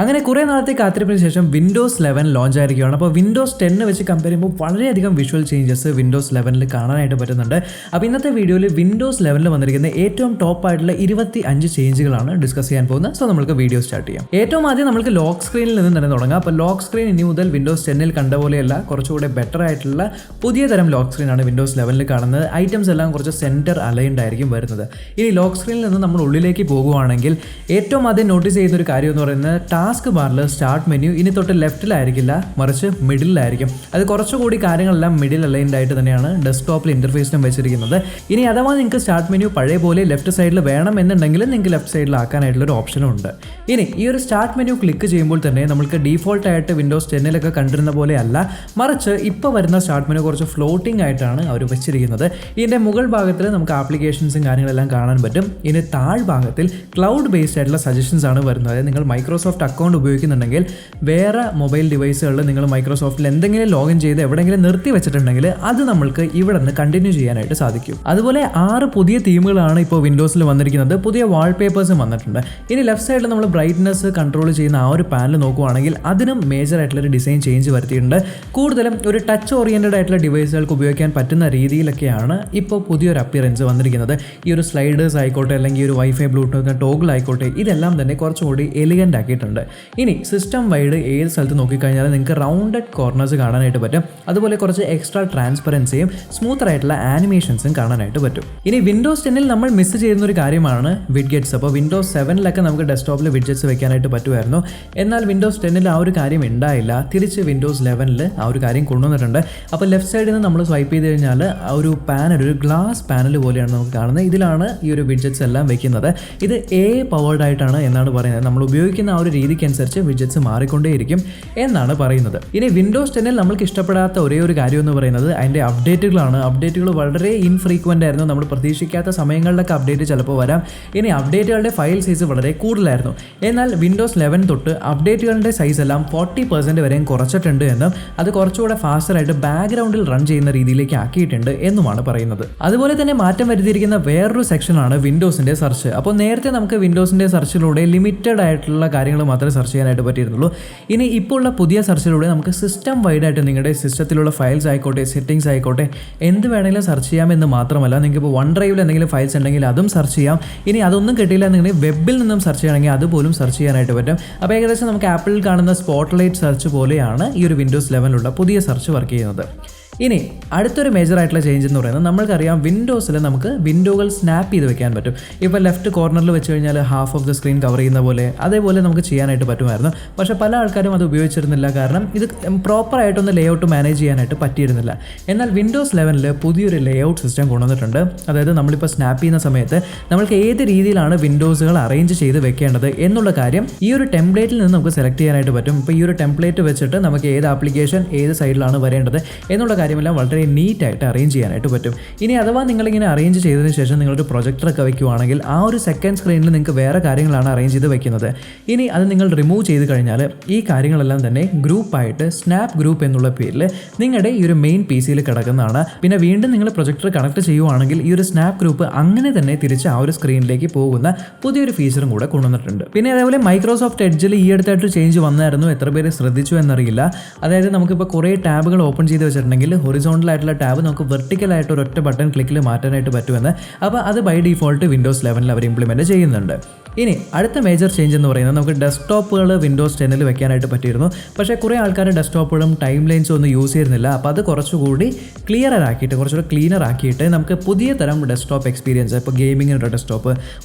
അങ്ങനെ കുറേ നാളത്തെ കാത്തിരിപ്പിന് ശേഷം വിൻഡോസ് 11 ലോഞ്ച് ആയിരിക്കുകയാണ്. അപ്പോൾ വിൻഡോസ് 10 വെച്ച് കമ്പയർ ചെയ്യുമ്പോൾ വളരെയധികം വിഷ്വൽ ചേഞ്ചസ് വിൻഡോസ് 11 കാണാനായിട്ട് പറ്റുന്നുണ്ട്. അപ്പോൾ ഇന്നത്തെ വീഡിയോയിൽ വിൻഡോസ് 11 വന്നിരിക്കുന്ന ഏറ്റവും ടോപ്പ് ആയിട്ടുള്ള 25 ചേഞ്ചുകളാണ് ഡിസ്കസ് ചെയ്യാൻ പോകുന്നത്. സോ നമുക്ക് വീഡിയോ സ്റ്റാർട്ട് ചെയ്യാം. ഏറ്റവും ആദ്യം നമുക്ക് ലോക്ക് സ്ക്രീനിൽ നിന്ന് തന്നെ തുടങ്ങാം. അപ്പോൾ ലോക്ക് സ്ക്രീൻ ഇനി മുതൽ വിൻഡോസ് 10 കണ്ട പോലെയല്ല, കുറച്ചുകൂടെ ബെറ്റർ ആയിട്ടുള്ള പുതിയ തരം ലോക്ക് സ്ക്രീനാണ് വിൻഡോസ് 11 കാണുന്നത്. ഐറ്റംസ് എല്ലാം കുറച്ച് സെൻറ്റർ അലൈൻഡ് ആയിരിക്കും വരുന്നത്. ഇനി ലോക്ക് സ്ക്രീനിൽ നിന്ന് നമ്മൾ ഉള്ളിലേക്ക് പോകുവാണെങ്കിൽ ഏറ്റവും ആദ്യം നോട്ടീസ് ചെയ്യുന്ന ഒരു കാര്യം എന്ന് പറയുന്നത് ടാസ്ക് ബാറിൽ സ്റ്റാർട്ട് മെനു ഇനി തൊട്ട് ലെഫ്റ്റിലായിരിക്കില്ല, മറിച്ച് മിഡിലായിരിക്കും. അത് കുറച്ചുകൂടി കാര്യങ്ങളെല്ലാം മിഡിൽ അലൈൻഡ് ആയിട്ട് തന്നെയാണ് ഡെസ്ക്ടോപ്പിൽ ഇൻ്റർഫേസിനും വെച്ചിരിക്കുന്നത്. ഇനി അഥവാ നിങ്ങൾക്ക് സ്റ്റാർട്ട് മെനു പഴയ പോലെ ലെഫ്റ്റ് സൈഡിൽ വേണം എന്നുണ്ടെങ്കിൽ നിങ്ങൾക്ക് ലെഫ്റ്റ് സൈഡിലാക്കാനായിട്ടുള്ളൊരു ഓപ്ഷനും ഉണ്ട്. ഇനി ഈ ഒരു സ്റ്റാർട്ട് മെനു ക്ലിക്ക് ചെയ്യുമ്പോൾ തന്നെ നമുക്ക് ഡീഫോൾട്ടായിട്ട് വിൻഡോസ് 10 കണ്ടിരുന്ന പോലെ അല്ല, മറിച്ച് ഇപ്പോൾ വരുന്ന സ്റ്റാർട്ട് മെനു കുറച്ച് ഫ്ലോട്ടിംഗ് ആയിട്ടാണ് അവർ വെച്ചിരിക്കുന്നത്. ഇതിൻ്റെ മുകൾ ഭാഗത്തിൽ നമുക്ക് ആപ്ലിക്കേഷൻസും കാര്യങ്ങളെല്ലാം കാണാൻ പറ്റും. ഇനി താഴ്ഭാഗത്തിൽ ക്ലൗഡ് ബേസ്ഡ് ആയിട്ടുള്ള സജഷൻസ് ആണ് വരുന്നത്. നിങ്ങൾ മൈക്രോസോഫ്റ്റ് അക്കൗണ്ട് ഉപയോഗിക്കുന്നുണ്ടെങ്കിൽ വേറെ മൊബൈൽ ഡിവൈസുകളിൽ നിങ്ങൾ മൈക്രോസോഫ്റ്റിൽ എന്തെങ്കിലും ലോഗിൻ ചെയ്ത് എവിടെയെങ്കിലും നിർത്തി വെച്ചിട്ടുണ്ടെങ്കിൽ അത് നമ്മൾക്ക് ഇവിടെ നിന്ന് കണ്ടിന്യൂ ചെയ്യാനായിട്ട് സാധിക്കും. അതുപോലെ 6 പുതിയ തീമുകളാണ് ഇപ്പോൾ വിൻഡോസിൽ വന്നിരിക്കുന്നത്. പുതിയ വാൾപേപ്പേഴ്സും വന്നിട്ടുണ്ട്. ഇനി ലെഫ്റ്റ് സൈഡിൽ നമ്മൾ ബ്രൈറ്റ്നസ് കൺട്രോൾ ചെയ്യുന്ന ആ ഒരു പാനൽ നോക്കുവാണെങ്കിൽ അതിനും മേജർ ആയിട്ടുള്ളൊരു ഡിസൈൻ ചേഞ്ച് വരുത്തിയിട്ടുണ്ട്. കൂടുതലും ഒരു ടച്ച് ഓറിയൻറ്റഡ് ആയിട്ടുള്ള ഡിവൈസുകൾക്ക് ഉപയോഗിക്കാൻ പറ്റുന്ന രീതിയിലൊക്കെയാണ് ഇപ്പോൾ പുതിയൊരു അപ്പിയറൻസ് വന്നിരിക്കുന്നത്. ഈ ഒരു സ്ലൈഡേഴ്സ് ആയിക്കോട്ടെ, അല്ലെങ്കിൽ ഒരു വൈഫൈ ബ്ലൂടൂത്ത് ടോഗിൾ ആയിക്കോട്ടെ, ഇതെല്ലാം തന്നെ കുറച്ചുകൂടി എലിഗൻ്റ് ആക്കിയിട്ടുണ്ട്. ഇനി സിസ്റ്റം വൈഡ് ഏത് സ്ഥലത്ത് നോക്കിക്കഴിഞ്ഞാൽ നിങ്ങൾക്ക് റൗണ്ടഡ് കോർണേഴ്സ് കാണാനായിട്ട് പറ്റും. അതുപോലെ കുറച്ച് എക്സ്ട്രാ ട്രാൻസ്പെറൻസിയും സ്മൂത്തർ ആയിട്ടുള്ള ആനിമേഷൻസും കാണാനായിട്ട് പറ്റും. ഇനി വിൻഡോസ് 10 നമ്മൾ മിസ് ചെയ്യുന്ന ഒരു കാര്യമാണ് വിഡ്ജറ്റ്സ്. അപ്പോൾ വിൻഡോസ് 7 നമുക്ക് ഡെസ്ക്ടോപ്പിൽ വിഡ്ജറ്റ്സ് വെക്കാനായിട്ട് പറ്റുമായിരുന്നു. എന്നാൽ വിൻഡോസ് 10 ആ ഒരു കാര്യം ഉണ്ടായില്ല. തിരിച്ച് വിൻഡോസ് 11 ആ ഒരു കാര്യം കൊണ്ടുവന്നിട്ടുണ്ട്. അപ്പോൾ ലെഫ്റ്റ് സൈഡിൽ നിന്ന് നമ്മൾ സ്വൈപ്പ് ചെയ്ത് കഴിഞ്ഞാൽ ഒരു പാനൽ, ഒരു ഗ്ലാസ് പാനൽ പോലെയാണ് നമുക്ക് കാണുന്നത്. ഇതിലാണ് ഈ ഒരു വിഡ്ജറ്റ്സ് എല്ലാം വെക്കുന്നത്. ഇത് പവേർഡ് ആയിട്ടാണ് എന്നാണ് പറയുന്നത്. നമ്മൾ ഉപയോഗിക്കുന്ന ആ ഒരു രീതിക്കനുസരിച്ച് വിഡ്ജറ്റ്സ് മാറിക്കൊണ്ടേയിരിക്കും എന്നാണ് പറയുന്നത്. ഇനി വിൻഡോസ് 10 നമ്മൾക്ക് ഇഷ്ടപ്പെടാത്ത ഒരേ ഒരു കാര്യം എന്ന് പറയുന്നത് അതിൻ്റെ അപ്ഡേറ്റുകളാണ്. അപ്ഡേറ്റുകൾ വളരെ ഇൻഫ്രീക്വൻ്റ് ആയിരുന്നു. നമ്മൾ പ്രതീക്ഷിക്കാത്ത സമയങ്ങളിലൊക്കെ അപ്ഡേറ്റ് ചിലപ്പോൾ വരാം. ഇനി അപ്ഡേറ്റുകളുടെ ഫയൽ സൈസ് വളരെ കൂടുതലായിരുന്നു. എന്നാൽ വിൻഡോസ് 11 തൊട്ട് അപ്ഡേറ്റുകളുടെ സൈസ് എല്ലാം 40% വരെയും കുറച്ചിട്ടുണ്ട് എന്നും അത് കുറച്ചുകൂടെ ഫാസ്റ്ററായിട്ട് ബാക്ക്ഗ്രൗണ്ടിൽ റൺ ചെയ്യുന്ന രീതിയിലേക്ക് ആക്കിയിട്ടുണ്ട് എന്നുമാണ് പറയുന്നത്. അതുപോലെ തന്നെ മാറ്റം വരുത്തിയിരിക്കുന്ന വേറൊരു സെക്ഷനാണ് വിൻഡോസിൻ്റെ സെർച്ച്. അപ്പോൾ നേരത്തെ നമുക്ക് വിൻഡോസിൻ്റെ സെർച്ചിലൂടെ ലിമിറ്റഡ് ആയിട്ടുള്ള കാര്യങ്ങൾ മാത്രമേ സെർച്ച് ചെയ്യാനായിട്ട് പറ്റിയിരുന്നുള്ളൂ. ഇനി ഇപ്പോൾ ഉള്ള പുതിയ സെർച്ചിലൂടെ നമുക്ക് സിസ്റ്റം വൈഡായിട്ട് നിങ്ങളുടെ സിസ്റ്റത്തിലുള്ള ഫയൽസ് ആയിക്കോട്ടെ, സെറ്റിംഗ്സ് ആയിക്കോട്ടെ, എന്ത് വേണമെങ്കിലും സെർച്ച് ചെയ്യാമെന്ന് മാത്രമല്ല, നിങ്ങൾക്ക് ഇപ്പോൾ വൺ ഡ്രൈവിൽ എന്തെങ്കിലും ഫയൽസ് ഉണ്ടെങ്കിൽ അതും സെർച്ച് ചെയ്യാം. ഇനി അതൊന്നും കിട്ടിയില്ല എന്നുണ്ടെങ്കിൽ വെബിൽ നിന്നും സെർച്ച് ചെയ്യണമെങ്കിൽ അതുപോലും സെർച്ച് ചെയ്യാനായിട്ട് പറ്റും. അപ്പോൾ ഏകദേശം നമുക്ക് ആപ്പിളിൽ കാണുന്ന സ്പോട്ട്ലൈറ്റ് സെർച്ച് പോലെയാണ് ഈ ഒരു വിൻഡോസ് 11 പുതിയ സെർച്ച് വർക്ക് ചെയ്യുന്നത്. ഇനി അടുത്തൊരു മേജർ ആയിട്ടുള്ള ചേഞ്ച് എന്ന് പറയുന്നത് നമ്മൾക്കറിയാം വിൻഡോസിൽ നമുക്ക് വിൻഡോകൾ സ്നാപ്പ് ചെയ്ത് വെക്കാൻ പറ്റും. ഇപ്പോൾ ലെഫ്റ്റ് കോർണറിൽ വെച്ച് കഴിഞ്ഞാൽ half of the screen cover ചെയ്യുന്ന പോലെ അതേപോലെ നമുക്ക് ചെയ്യാനായിട്ട് പറ്റുമായിരുന്നു. പക്ഷേ പല ആൾക്കാരും അത് ഉപയോഗിച്ചിരുന്നില്ല, കാരണം ഇത് പ്രോപ്പറായിട്ടൊന്ന് ലേ ഔട്ട് മാനേജ് ചെയ്യാനായിട്ട് പറ്റിയിരുന്നില്ല. എന്നാൽ വിൻഡോസ് 11 പുതിയൊരു ലേ ഔട്ട് സിസ്റ്റം കൊണ്ടുവന്നിട്ടുണ്ട്. അതായത് നമ്മളിപ്പോൾ സ്നാപ്പ് ചെയ്യുന്ന സമയത്ത് നമ്മൾക്ക് ഏത് രീതിയിലാണ് വിൻഡോസുകൾ അറേഞ്ച് ചെയ്ത് വെക്കേണ്ടത് എന്നുള്ള കാര്യം ഈ ഒരു ടെംപ്ലേറ്റിൽ നിന്ന് നമുക്ക് സെലക്ട് ചെയ്യാനായിട്ട് പറ്റും. ഇപ്പോൾ ഈ ഒരു ടെംപ്ലേറ്റ് വെച്ചിട്ട് നമുക്ക് ഏത് ആപ്ലിക്കേഷൻ ഏത് സൈഡിലാണ് വരേണ്ടത് എന്നുള്ള കാര്യമെല്ലാം വളരെ നീറ്റായിട്ട് അറേഞ്ച് ചെയ്യാനായിട്ട് പറ്റും. ഇനി അഥവാ നിങ്ങളിങ്ങനെ അറേഞ്ച് ചെയ്തതിന് ശേഷം നിങ്ങളൊരു പ്രൊജക്ടറൊക്കെ വയ്ക്കുവാണെങ്കിൽ ആ ഒരു സെക്കൻഡ് സ്ക്രീനിൽ നിങ്ങൾക്ക് വേറെ കാര്യങ്ങളാണ് അറേഞ്ച് ചെയ്ത് വെക്കുന്നത്. ഇനി അത് നിങ്ങൾ റിമൂവ് ചെയ്ത് കഴിഞ്ഞാൽ ഈ കാര്യങ്ങളെല്ലാം തന്നെ ഗ്രൂപ്പായിട്ട് സ്നാപ്പ് ഗ്രൂപ്പ് എന്നുള്ള പേരിൽ നിങ്ങളുടെ ഈ ഒരു മെയിൻ PC-യിൽ കിടക്കുന്നതാണ്. പിന്നെ വീണ്ടും നിങ്ങൾ പ്രൊജക്ടർ കണക്ട് ചെയ്യുവാണെങ്കിൽ ഈ ഒരു സ്നാപ്പ് ഗ്രൂപ്പ് അങ്ങനെ തന്നെ തിരിച്ച് ആ ഒരു സ്ക്രീനിലേക്ക് പോകുന്ന പുതിയൊരു ഫീച്ചറും കൂടെ കൊണ്ടുവന്നിട്ടുണ്ട്. പിന്നെ അതേപോലെ മൈക്രോസോഫ്റ്റ് എഡ്ജിൽ ഈ അടുത്തായിട്ട് ചേഞ്ച് വന്നായിരുന്നു. എത്ര പേര് ശ്രദ്ധിച്ചു എന്നറിയില്ല. അതായത് നമുക്കിപ്പോൾ കുറേ ടാബുകൾ ഓപ്പൺ ചെയ്ത് വെച്ചിട്ടുണ്ടെങ്കിൽ ഹൊറിസോണ്ടൽ ആയിട്ടുള്ള ടാബ് നമുക്ക് വെർട്ടിക്കലായിട്ട് ഒരൊറ്റ ബട്ടൺ ക്ലിക്കിൽ മാറ്റാനായിട്ട് പറ്റുമെന്ന്. അപ്പോൾ അത് ബൈ ഡിഫോൾട്ട് വിൻഡോസ് 11 അവർ ഇംപ്ലിമെൻറ്റ് ചെയ്യുന്നുണ്ട്. ഇനി അടുത്ത മേജർ ചേഞ്ച് എന്ന് പറയുന്നത് നമുക്ക് ഡെസ്ക്ടോപ്പുകൾ വിൻഡോസ് 10 വെക്കാനായിട്ട് പറ്റിയിരുന്നു. പക്ഷേ കുറേ ആൾക്കാർ ഡെസ്ക്ടോപ്പുകളും ടൈം ലൈൻസും ഒന്നും യൂസ് ചെയ്യുന്നില്ല. അപ്പോൾ അത് കുറച്ചുകൂടി കുറച്ചുകൂടി ക്ലീനർ ആക്കിയിട്ട് നമുക്ക് പുതിയ തരം ഡെസ്ക്ടോപ്പ് എക്സ്പീരിയൻസ്, ഇപ്പോൾ ഗെയിമിങ്ങിനൊരു ഡെസ്ക്ടോപ്പ്,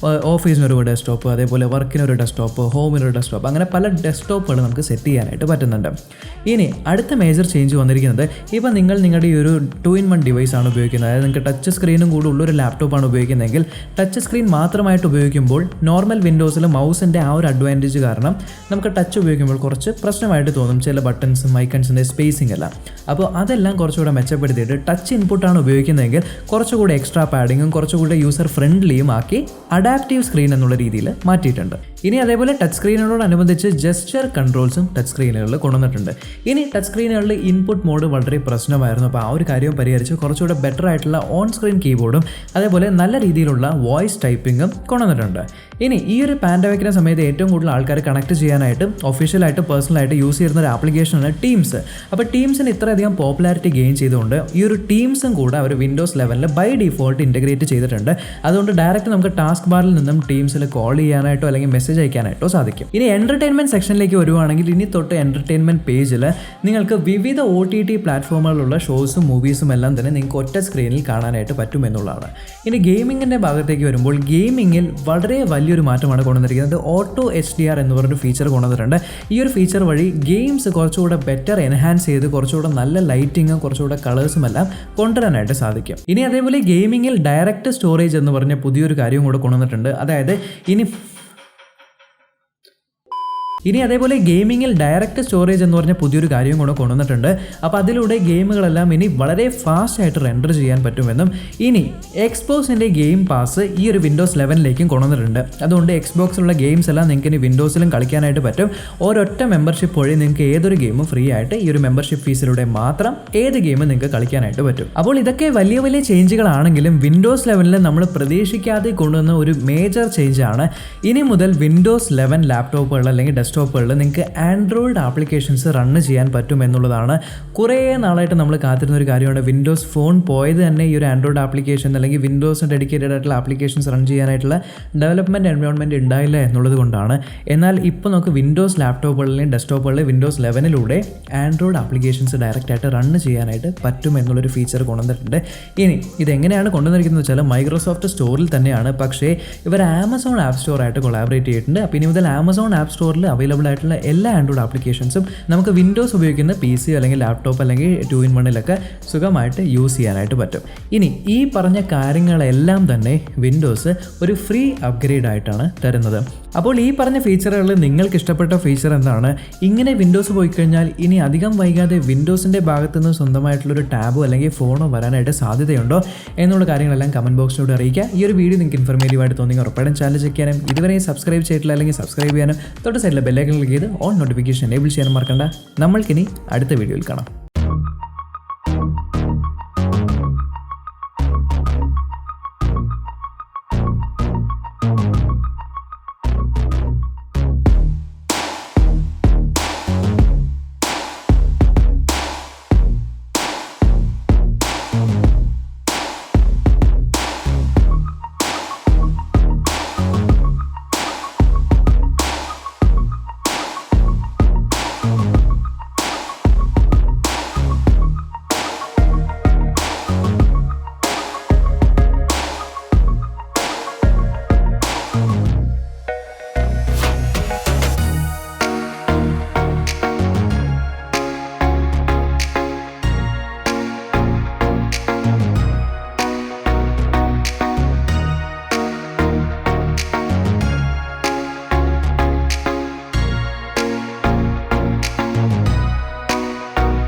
ഓഫീസിനൊരു ഡെസ്ക്ടോപ്പ്, അതേപോലെ വർക്കിനൊരു ഡെസ്ക്ടോപ്പ്, ഹോമിനൊരു ഡെസ്ക്ടോപ്പ്, അങ്ങനെ പല ഡെസ്ക്ടോപ്പുകൾ നമുക്ക് സെറ്റ് ചെയ്യാനായിട്ട് പറ്റുന്നുണ്ട്. ഇനി അടുത്ത മേജർ ചേഞ്ച് വന്നിരിക്കുന്നത് ഇപ്പോൾ നിങ്ങളുടെ ഈ ഒരു 2-in-1 ഡിവൈസ് ആണ് ഉപയോഗിക്കുന്നത്. അതായത് നിങ്ങൾക്ക് ടച്ച് സ്ക്രീനും കൂടി ഉള്ളൊരു ലാപ്ടോപ്പാണ് ഉപയോഗിക്കുന്നതെങ്കിൽ ടച്ച് സ്ക്രീൻ മാത്രമായിട്ട് ഉപയോഗിക്കുമ്പോൾ നോർമൽ വിൻഡോസിൽ മൗസിൻ്റെ ആ ഒരു അഡ്വാൻറ്റേജ് കാരണം നമുക്ക് ടച്ച് ഉപയോഗിക്കുമ്പോൾ കുറച്ച് പ്രശ്നമായിട്ട് തോന്നും, ചില ബട്ടൺസും ഐക്കൺസിൻ്റെ സ്പേസിംഗ് എല്ലാം. അപ്പോൾ അതെല്ലാം കുറച്ചുകൂടെ മെച്ചപ്പെടുത്തിയിട്ട് ടച്ച് ഇൻപുട്ടാണ് ഉപയോഗിക്കുന്നതെങ്കിൽ കുറച്ചുകൂടി എക്സ്ട്രാ പാഡിങ്ങും കുറച്ചുകൂടി യൂസർ ഫ്രണ്ട്ലിയും ആക്കി അഡാപ്റ്റീവ് സ്ക്രീൻ എന്നുള്ള രീതിയിൽ മാറ്റിയിട്ടുണ്ട്. ഇനി അതേപോലെ ടച്ച് സ്ക്രീനുകളോടനുബന്ധിച്ച് ജെസ്ചർ കൺട്രോൾസും ടച്ച് സ്ക്രീനുകളിൽ കൊണ്ടുവന്നിട്ടുണ്ട്. ഇനി ടച്ച് സ്ക്രീനുകളിൽ ഇൻപുട്ട് മോഡ് വളരെ പ്രശ്നമായിരുന്നു. അപ്പോൾ ആ ഒരു കാര്യം പരിഹരിച്ച് കുറച്ചുകൂടെ ബെറ്റർ ആയിട്ടുള്ള ഓൺ സ്ക്രീൻ കീബോർഡും അതേപോലെ നല്ല രീതിയിലുള്ള വോയിസ് ടൈപ്പിങ്ങും കൊണ്ടുവന്നിട്ടുണ്ട്. ഇനി ഈ ഒരു പാൻഡമിക്കിൻ്റെ സമയത്ത് ഏറ്റവും കൂടുതൽ ആൾക്കാർ കണക്ട് ചെയ്യാനായിട്ട് ഒഫീഷ്യലായിട്ട് പേഴ്സണലായിട്ട് യൂസ് ചെയ്യുന്ന ഒരു ആപ്ലിക്കേഷനാണ് ടീംസ്. അപ്പോൾ ടീംസിന് ഇത്രയധികം പോപ്പുലാരിറ്റി ഗെയിൻ ചെയ്തുകൊണ്ട് ഈ ഒരു ടീംസും കൂടെ അവർ വിൻഡോസ് 11 ബൈ ഡിഫോൾട്ട് ഇൻറ്റഗ്രേറ്റ് ചെയ്തിട്ടുണ്ട്. അതുകൊണ്ട് ഡയറക്റ്റ് നമുക്ക് ടാസ്ക് ബാറിൽ നിന്നും ടീംസിൽ കോൾ ചെയ്യാനായിട്ടോ അല്ലെങ്കിൽ മെസ്സേജ് അയക്കാനായിട്ടോ സാധിക്കും. ഇനി എൻ്റർടൈൻമെൻറ്റ് സെക്ഷനിലേക്ക് വരുവാണെങ്കിൽ ഇനി തൊട്ട് എൻ്റർടൈൻമെൻറ്റ് പേജിൽ നിങ്ങൾക്ക് വിവിധ OTT പ്ലാറ്റ്ഫോമുകളിലുള്ള ഷോസും മൂവീസും എല്ലാം തന്നെ നിങ്ങൾക്ക് ഒറ്റ സ്ക്രീനിൽ കാണാനായിട്ട് പറ്റുമെന്നുള്ളതാണ്. ഇനി ഗെയിമിങ്ങിൻ്റെ ഭാഗത്തേക്ക് വരുമ്പോൾ ഗെയിമിങ്ങിൽ വളരെ വലിയൊരു മാറ്റമാണ് കൊണ്ടുവന്നിരിക്കുന്നത്. ഓട്ടോ HDR എന്ന് പറഞ്ഞൊരു ഫീച്ചർ കൊണ്ടുവന്നിട്ടുണ്ട്. ഈ ഒരു ഫീച്ചർ വഴി ഗെയിംസ് കുറച്ചുകൂടെ ബെറ്റർ എൻഹാൻസ് ചെയ്ത് കുറച്ചുകൂടെ നല്ല ലൈറ്റിങ്ങും കുറച്ചുകൂടെ കളേഴ്സും എല്ലാം കൊണ്ടുവരാനായിട്ട് സാധിക്കും. ഇനി അതേപോലെ ഗെയിമിങ്ങിൽ ഡയറക്റ്റ് സ്റ്റോറേജ് എന്ന് പറഞ്ഞ പുതിയൊരു കാര്യം കൂടെ കൊണ്ടുവന്നിട്ടുണ്ട്. അതായത് ഇനി അതേപോലെ ഗെയിമിങ്ങിൽ ഡയറക്റ്റ് സ്റ്റോറേജ് എന്ന് പറഞ്ഞ പുതിയൊരു കാര്യം കൂടെ കൊണ്ടുവന്നിട്ടുണ്ട്. അപ്പോൾ അതിലൂടെ ഗെയിമുകളെല്ലാം ഇനി വളരെ ഫാസ്റ്റ് ആയിട്ട് റെൻഡർ ചെയ്യാൻ പറ്റുമെന്നും ഇനി എക്സ്ബോക്സിൻ്റെ ഗെയിം പാസ് ഈ ഒരു വിൻഡോസ് 11ലേക്കും കൊണ്ടുവന്നിട്ടുണ്ട്. അതുകൊണ്ട് എക്സ്ബോക്സിലുള്ള ഗെയിംസ് എല്ലാം നിങ്ങൾക്ക് ഇനി വിൻഡോസിലും കളിക്കാനായിട്ട് പറ്റും. ഒരൊറ്റ മെമ്പർഷിപ്പ് വഴി നിങ്ങൾക്ക് ഏതൊരു ഗെയിമും ഫ്രീ ആയിട്ട് ഈ ഒരു മെമ്പർഷിപ്പ് ഫീസിലൂടെ മാത്രം ഏത് ഗെയിമും നിങ്ങൾക്ക് കളിക്കാനായിട്ട് പറ്റും. അപ്പോൾ ഇതൊക്കെ വലിയ വലിയ ചേഞ്ചുകളാണെങ്കിലും വിൻഡോസ് 11 നമ്മൾ പ്രതീക്ഷിക്കാതെ കൊണ്ടുവന്ന ഒരു മേജർ ചേഞ്ചാണ്. ഇനി മുതൽ വിൻഡോസ് 11 ലാപ്ടോപ്പുകൾ അല്ലെങ്കിൽ ഡെസ്ക്ടോപ്പുകളിൽ നിങ്ങൾക്ക് ആൻഡ്രോയിഡ് ആപ്ലിക്കേഷൻസ് റണ്ണ് ചെയ്യാൻ പറ്റും എന്നുള്ളതാണ്. കുറേ നാളായിട്ട് നമ്മൾ കാത്തിരുന്ന ഒരു കാര്യമാണ്. വിൻഡോസ് ഫോൺ പോയത് തന്നെ ഈ ഒരു ആൻഡ്രോയിഡ് ആപ്ലിക്കേഷൻ അല്ലെങ്കിൽ വിൻഡോസിന് ഡെഡിക്കേറ്റഡ് ആയിട്ടുള്ള ആപ്ലിക്കേഷൻസ് റൺ ചെയ്യാനായിട്ടുള്ള ഡെവലപ്മെൻറ്റ് എൻവയോൺമെൻറ്റ് ഉണ്ടായില്ല എന്നുള്ളത് കൊണ്ടാണ്. എന്നാൽ ഇപ്പോൾ നമുക്ക് വിൻഡോസ് ലാപ്ടോപ്പുകളിലെയും ഡെസ്ക്ടോപ്പുകളിലെയും വിൻഡോസ് 11 ആൻഡ്രോയിഡ് ആപ്ലിക്കേഷൻസ് ഡയറക്റ്റായിട്ട് റണ്ണ് ചെയ്യാനായിട്ട് പറ്റും എന്നുള്ളൊരു ഫീച്ചർ കൊണ്ടുവന്നിട്ടുണ്ട്. ഇനി ഇതെങ്ങനെയാണ് കൊണ്ടുവന്നിരിക്കുന്നത് വെച്ചാൽ മൈക്രോസോഫ്റ്റ് സ്റ്റോറിൽ തന്നെയാണ്. പക്ഷേ ഇവർ ആമസോൺ ആപ്പ് സ്റ്റോറായിട്ട് കൊളാബറേറ്റ് ചെയ്തിട്ടുണ്ട്. അപ്പോൾ ഇനി മുതൽ ആമസോൺ ആപ്പ് സ്റ്റോറിൽ അവൈലബിൾ ആയിട്ടുള്ള എല്ലാ ആൻഡ്രോയിഡ് ആപ്ലിക്കേഷൻസും നമുക്ക് വിൻഡോസ് ഉപയോഗിക്കുന്ന PC അല്ലെങ്കിൽ ലാപ്ടോപ്പ് അല്ലെങ്കിൽ 2-in-1 സുഖമായിട്ട് യൂസ് ചെയ്യാനായിട്ട് പറ്റും. ഇനി ഈ പറഞ്ഞ കാര്യങ്ങളെല്ലാം തന്നെ വിൻഡോസ് ഒരു ഫ്രീ അപ്ഗ്രേഡ് ആയിട്ടാണ് തരുന്നത്. അപ്പോൾ ഈ പറഞ്ഞ ഫീച്ചറുകളിൽ നിങ്ങൾക്ക് ഇഷ്ടപ്പെട്ട ഫീച്ചർ എന്താണ്? ഇങ്ങനെ വിൻഡോസ് പോയി കഴിഞ്ഞാൽ ഇനി അധികം വൈകാതെ വിൻഡോസിൻ്റെ ഭാഗത്തുനിന്ന് സ്വന്തമായിട്ടുള്ളൊരു ടാബോ അല്ലെങ്കിൽ ഫോണോ വരാനായിട്ട് സാധ്യതയുണ്ടോ എന്നുള്ള കാര്യങ്ങളെല്ലാം കമൻറ്റ് ബോക്സിലൂടെ അറിയിക്കുക. ഈ ഒരു വീഡിയോ നിങ്ങൾക്ക് ഇൻഫർമേറ്റീവായിട്ട് തോന്നി ഉറപ്പായിട്ടും ചാനൽ ചെക്ക് ചെയ്യാനും ഇതുവരെ സബ്സ്ക്രൈബ് ചെയ്തിട്ടില്ല അല്ലെങ്കിൽ സബ്സ്ക്രൈബ് ചെയ്യാനും തൊട്ട് സൈഡിലെ ബെല്ലൈക്കൺ ക്ലിക്ക് ചെയ്ത് ഓൺ നോട്ടിഫിക്കേഷൻ എനേബിൾ ചെയ്യാനും മറക്കണ്ട. നമ്മൾക്കിനി അടുത്ത വീഡിയോയിൽ കാണാം.